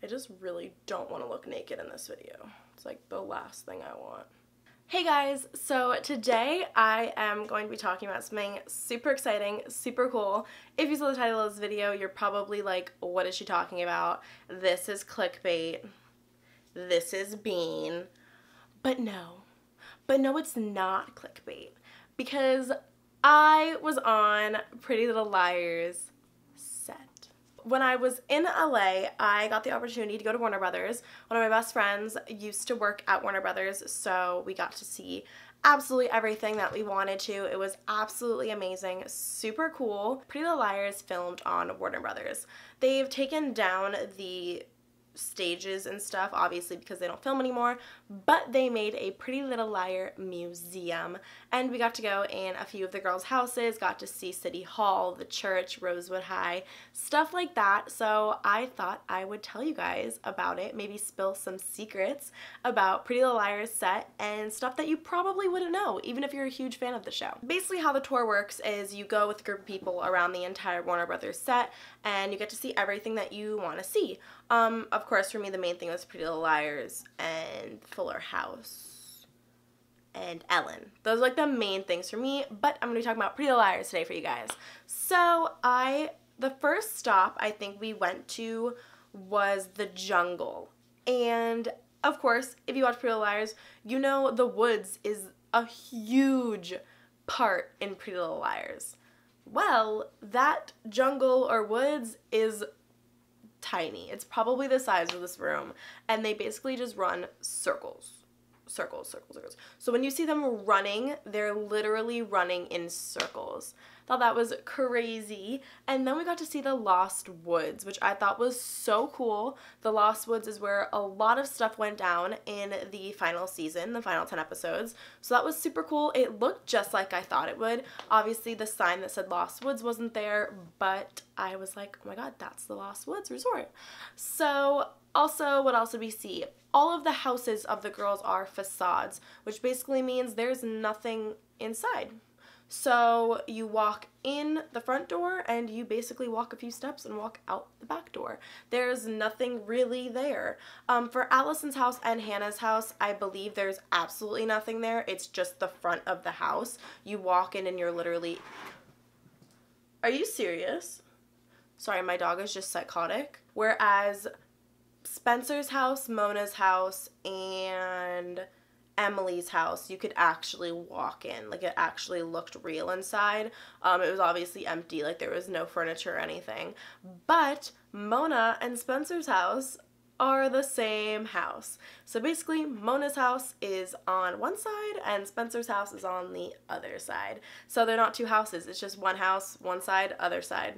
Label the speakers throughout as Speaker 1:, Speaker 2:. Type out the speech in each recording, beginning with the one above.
Speaker 1: I just really don't want to look naked in this video. It's like the last thing I want. Hey guys, so today I am going to be talking about something super exciting, super cool. If you saw the title of this video, you're probably like, what is she talking about? This is clickbait. This is bean. But no, it's not clickbait. Because I was on Pretty Little Liars set. When I was in LA, I got the opportunity to go to Warner Brothers. One of my best friends used to work at Warner Brothers, so we got to see absolutely everything that we wanted to. It was absolutely amazing, super cool. Pretty Little Liars filmed on Warner Brothers. They've taken down the stages and stuff, obviously, because they don't film anymore, but they made a Pretty Little Liar museum, and we got to go in a few of the girls' houses, got to see City Hall, the church, Rosewood High, stuff like that. So I thought I would tell you guys about it, maybe spill some secrets about Pretty Little Liars set and stuff that you probably wouldn't know, even if you're a huge fan of the show. Basically how the tour works is you go with a group of people around the entire Warner Brothers set, and you get to see everything that you want to see. Of course, for me, the main thing was Pretty Little Liars and Fuller House and Ellen. Those are like the main things for me, but I'm going to be talking about Pretty Little Liars today for you guys. So the first stop I think we went to was the jungle. And of course, if you watch Pretty Little Liars, you know the woods is a huge part in Pretty Little Liars. Well, that jungle or woods is tiny. It's probably the size of this room, and they basically just run circles. Circles. So when you see them running, they're literally running in circles. Thought that was crazy. And then we got to see the Lost Woods, which I thought was so cool. The Lost Woods is where a lot of stuff went down in the final season, the final 10 episodes. So that was super cool. It looked just like I thought it would. Obviously, the sign that said Lost Woods wasn't there, but I was like, oh my god, that's the Lost Woods Resort. So also, what else did we see? All of the houses of the girls are facades, which basically means there's nothing inside. So you walk in the front door and you basically walk a few steps and walk out the back door. There's nothing really there. For Allison's house and Hannah's house, I believe there's absolutely nothing there. It's just the front of the house. You walk in and you're literally... Are you serious? Sorry, my dog is just psychotic. Whereas Spencer's house, Mona's house, and Emily's house, you could actually walk in. Like, it actually looked real inside. It was obviously empty, like there was no furniture or anything. But Mona and Spencer's house are the same house. So basically, Mona's house is on one side and Spencer's house is on the other side. So they're not two houses, it's just one house, one side, other side.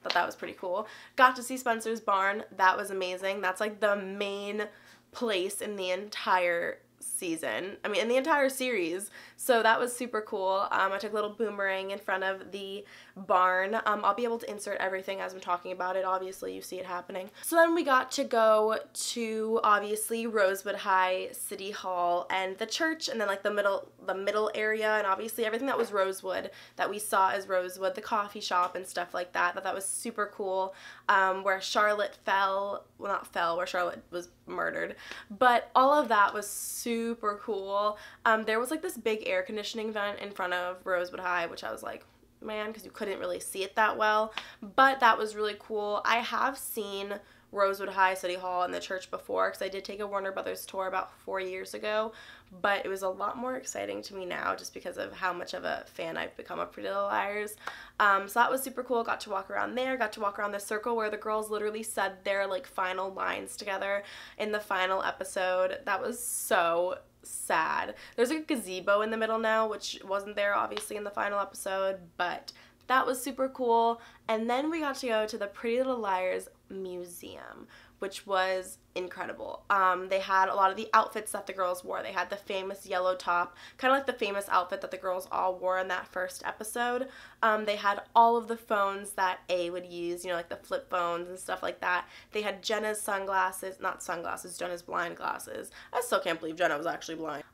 Speaker 1: Thought that was pretty cool. Got to see Spencer's barn. That was amazing. That's like the main place in the entire season. I mean, in the entire series. So that was super cool. I took a little boomerang in front of the barn. I'll be able to insert everything as I'm talking about it. Obviously, you see it happening. So then we got to go to, obviously, Rosewood High, City Hall, and the church, and then like the middle area, and obviously everything that was Rosewood that we saw as Rosewood, the coffee shop and stuff like that. That was super cool. Where Charlotte where Charlotte was murdered. But all of that was super cool. There was like this big air conditioning vent in front of Rosewood High, which I was like, man, because you couldn't really see it that well. But that was really cool. I have seen Rosewood High, City Hall, and the church before, because I did take a Warner Brothers tour about 4 years ago, but it was a lot more exciting to me now just because of how much of a fan I've become of Pretty Little Liars. So that was super cool. Got to walk around there, got to walk around the circle where the girls literally said their like final lines together in the final episode. That was so sad. There's a gazebo in the middle now, which wasn't there obviously in the final episode, but that was super cool. And then we got to go to the Pretty Little Liars museum, which was incredible. They had a lot of the outfits that the girls wore. They had the famous yellow top, kind of like the famous outfit that the girls all wore in that first episode. They had all of the phones that A would use, you know, like the flip phones and stuff like that. They had Jenna's sunglasses, not sunglasses, Jenna's blind glasses. I still can't believe Jenna was actually blind.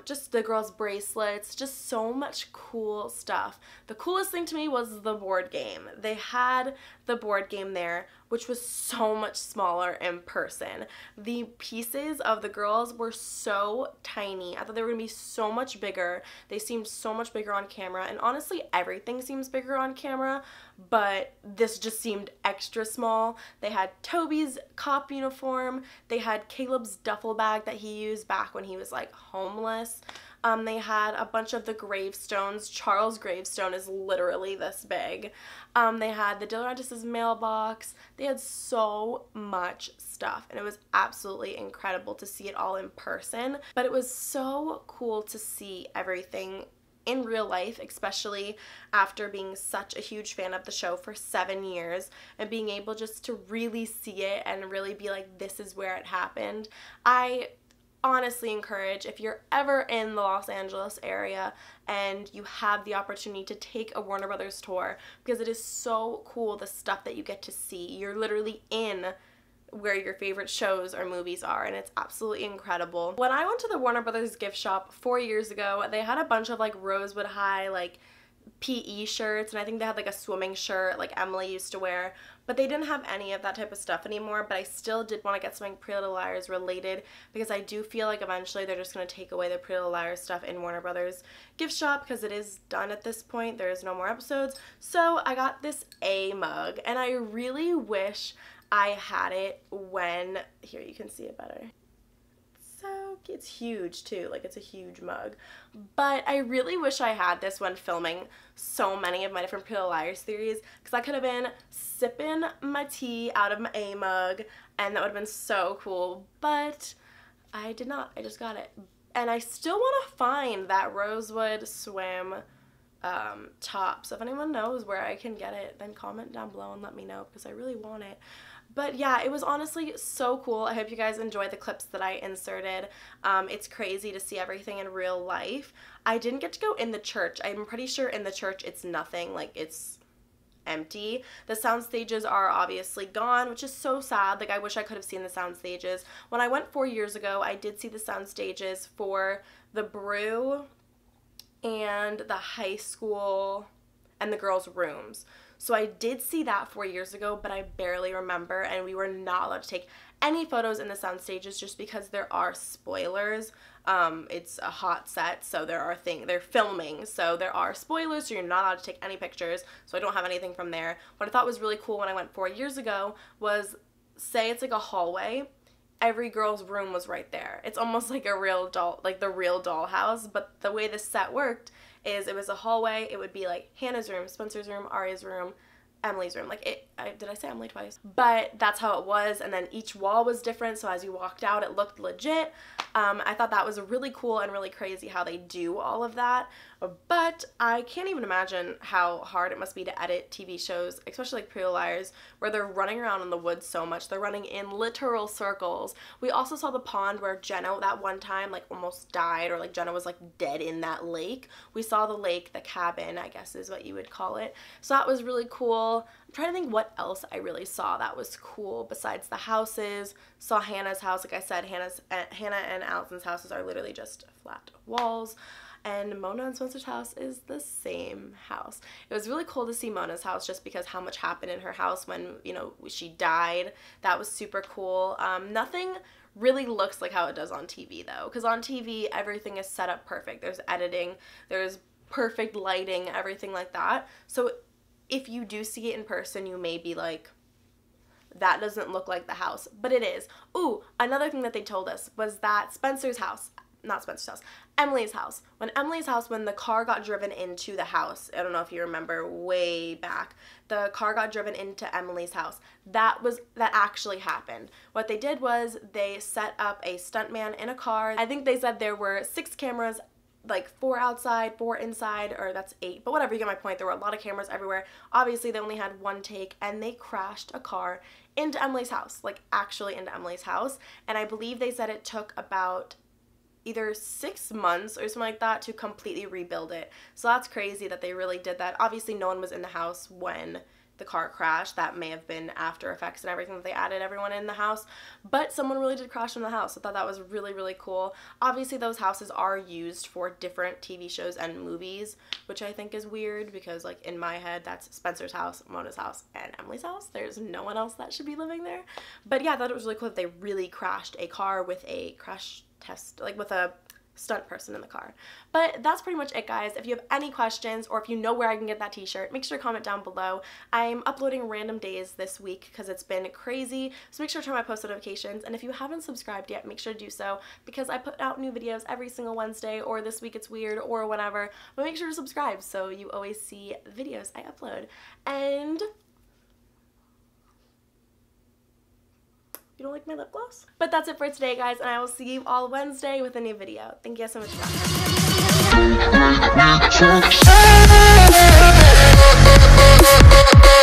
Speaker 1: Just the girls' bracelets, just so much cool stuff. The coolest thing to me was the board game. They had the board game there, which was so much smaller in person. The pieces of the girls were so tiny. I thought they were going to be so much bigger. They seemed so much bigger on camera, and honestly, everything seems bigger on camera, but this just seemed extra small. They had Toby's cop uniform. They had Caleb's duffel bag that he used back when he was like homeless. They had a bunch of the gravestones. Charles' gravestone is literally this big. They had the De Laurentiis' mailbox. They had so much stuff, and it was absolutely incredible to see it all in person. But it was so cool to see everything in real life, especially after being such a huge fan of the show for 7 years and being able just to really see it and really be like, this is where it happened. I honestly encourage, if you're ever in the Los Angeles area and you have the opportunity, to take a Warner Brothers tour, because it is so cool, the stuff that you get to see. You're literally in where your favorite shows or movies are, and it's absolutely incredible. When I went to the Warner Brothers gift shop 4 years ago, they had a bunch of like Rosewood High like PE shirts, and I think they had like a swimming shirt like Emily used to wear, but they didn't have any of that type of stuff anymore. But I still did want to get something Pretty Little Liars related, because I do feel like eventually they're just going to take away the Pretty Little Liars stuff in Warner Brothers gift shop, because it is done at this point. There is no more episodes. So I got this A mug, and I really wish I had it when, here you can see it better. So it's huge too, like it's a huge mug. But I really wish I had this when filming so many of my different Pretty Little Liars theories, because I could have been sipping my tea out of my A mug, and that would have been so cool. But I did not. I just got it. And I still want to find that Rosewood swim top. So if anyone knows where I can get it, then comment down below and let me know, because I really want it. But yeah, it was honestly so cool. I hope you guys enjoyed the clips that I inserted. It's crazy to see everything in real life. I didn't get to go in the church. I'm pretty sure in the church it's nothing, like it's empty. The sound stages are obviously gone, which is so sad. Like, I wish I could have seen the sound stages. When I went 4 years ago, I did see the sound stages for the Brew and the high school and the girls' rooms. So I did see that 4 years ago, but I barely remember, and we were not allowed to take any photos in the sound stages just because there are spoilers. It's a hot set, so they're filming, so there are spoilers, so you're not allowed to take any pictures, so I don't have anything from there. What I thought was really cool when I went 4 years ago was, say it's like a hallway, every girl's room was right there. It's almost like a real doll, like the real dollhouse, but the way this set worked is it was a hallway. It would be like Hannah's room, Spencer's room, Aria's room, Emily's room. Like, did I say Emily twice? But that's how it was, and then each wall was different, so as you walked out, it looked legit. I thought that was really cool and really crazy how they do all of that, but I can't even imagine how hard it must be to edit TV shows, especially like Pretty Little Liars, where they're running around in the woods so much. They're running in literal circles. We also saw the pond where Jenna that one time like almost died, or like Jenna was like dead in that lake. We saw the lake, the cabin, I guess is what you would call it. So that was really cool. I'm trying to think what else I really saw that was cool besides the houses. Saw Hannah's house. Like I said, Hannah and Allison's houses are literally just flat walls. And Mona and Spencer's house is the same house. It was really cool to see Mona's house just because how much happened in her house when, you know, she died. That was super cool. Nothing really looks like how it does on TV though, because on TV everything is set up perfect. There's editing, there's perfect lighting, everything like that. So if you do see it in person, you may be like, that doesn't look like the house, but it is. Ooh, another thing that they told us was that Emily's house. When the car got driven into the house, I don't know if you remember way back, the car got driven into Emily's house. That actually happened. What they did was they set up a stuntman in a car. I think they said there were 6 cameras, like 4 outside, 4 inside, or that's 8, but whatever, you get my point. There were a lot of cameras everywhere. Obviously, they only had one take, and they crashed a car into Emily's house, like actually into Emily's house, and I believe they said it took about either 6 months or something like that to completely rebuild it. So that's crazy that they really did that. Obviously, no one was in the house when the car crashed. That may have been after effects and everything that they added everyone in the house, but someone really did crash in the house. I thought that was really, really cool. Obviously those houses are used for different TV shows and movies, which I think is weird because like in my head that's Spencer's house, Mona's house, and Emily's house. There's no one else that should be living there. But yeah, I thought it was really cool that they really crashed a car with a crash test, like with a stunt person in the car. But that's pretty much it, guys. If you have any questions or if you know where I can get that t-shirt, make sure to comment down below. I'm uploading random days this week because it's been crazy, so make sure to turn on my post notifications, and if you haven't subscribed yet, make sure to do so because I put out new videos every single Wednesday, or this week it's weird, or whatever. But make sure to subscribe so you always see the videos I upload. And you don't like my lip gloss? But that's it for today, guys, and I will see you all Wednesday with a new video. Thank you guys so much for watching.